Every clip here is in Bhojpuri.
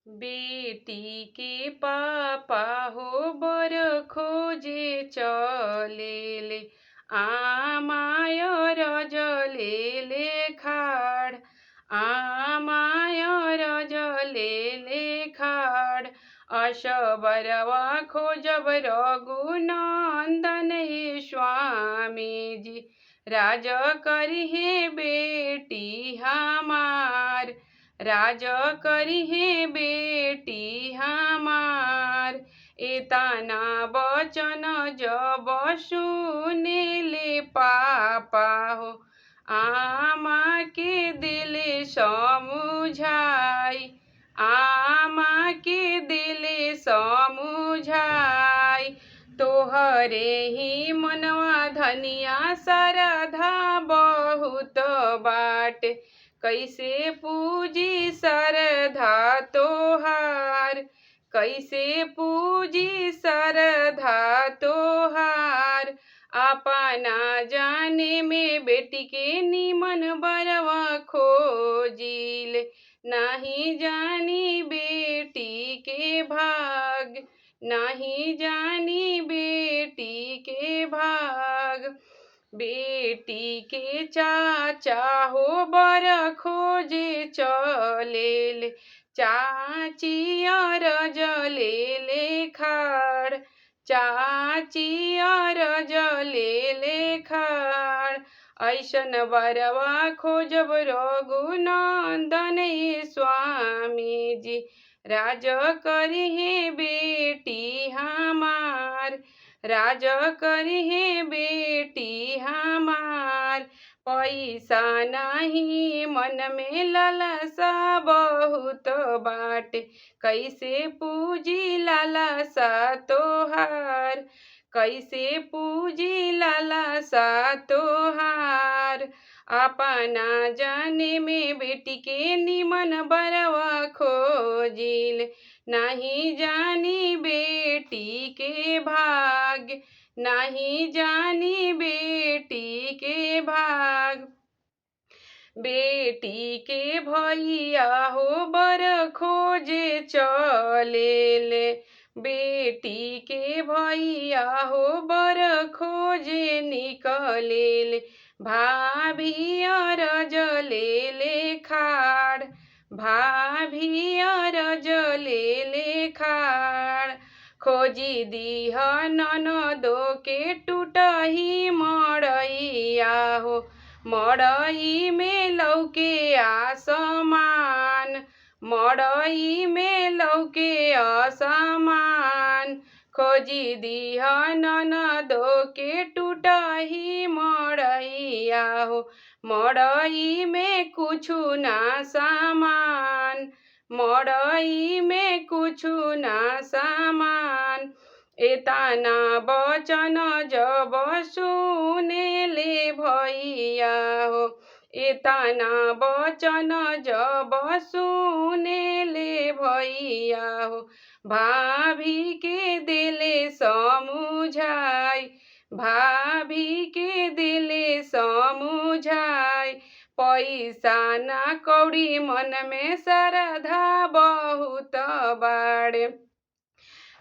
बेटी के पापा हो बर खोजे चलेले आमाय रजलेले खाड आमाय रजलेले खाड अशबरवा खोजब रघुनंदन हे स्वामीजी राज करिहे बेटी हमार राज करिहे बेटी हमार एतना बचन जब सुनेले पापा हो आमा के दिले समुझाई आमा के दिले समुझाई तोहरे ही मनवा धनिया सरधा बहुत बाट कैसे पूजी सरधा तोहार कैसे पूजी सरधा तोहार अपना जाने में बेटी के निमन बरवा खोजिल नहीं जानी बेटी के भाग नहीं जानी बेटी के भाग बेटी के चाचा हो बर खोजे चलेले चाची रजलेले खाड़ चाची रजलेले खाड़ ऐसन बरवा खोजब रघुनंदन स्वामी जी राज करिहे बेटी हमार राज करिहे बेटी हमार पैसा नहीं मन में लालसा बहुत बाटे कैसे पूजी लालसा तोहार कैसे पूजी लालसा तोहार अपना जाने में बेटी के निमन बरवा खोजिल नहीं जानी बेटी के भाग नहीं जानी बेटी के भाग बेटी के भैया हो बर खोजे चलेले बेटी के भैया हो बर खोजे निकलेले भाभी रजलेले खाड़ भाभी रजलेले खाड़ खोजी दीह ननदो के टूटही मड़ैया हो मड़ई में लौके आसमान मड़ई में लौके आसमान खोजी दीह ननदो के टूटही मड़ैया हो मड़ई में कुछु ना सामान मड़ई में कुछु ना सामान एतना बचन जब सुनेले भैया हो एतना बचन जब सुनेले भैया हो भाभी के दिले समुझाई भाभी के दिले समुझाई पैसा ना कौड़ी मन में श्रद्धा बहुत बाड़े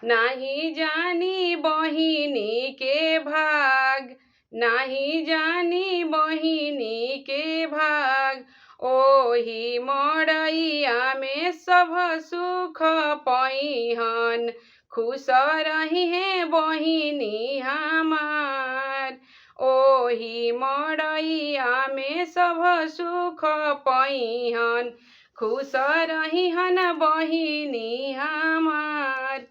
नहीं जानी बहिनी के भाग नहीं जानी बहिनी के भाग ओही मड़ैया में सब सुख पैहन खुश रही है बहिनी हमार ओही मड़ैया में सब सुख पैहन खुश रही हन बहिनी हमार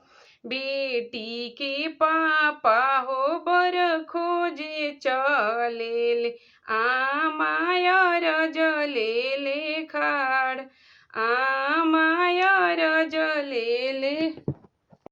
बेटी के पापा हो बर खोजे चलेले आमाय रजलेले खाड़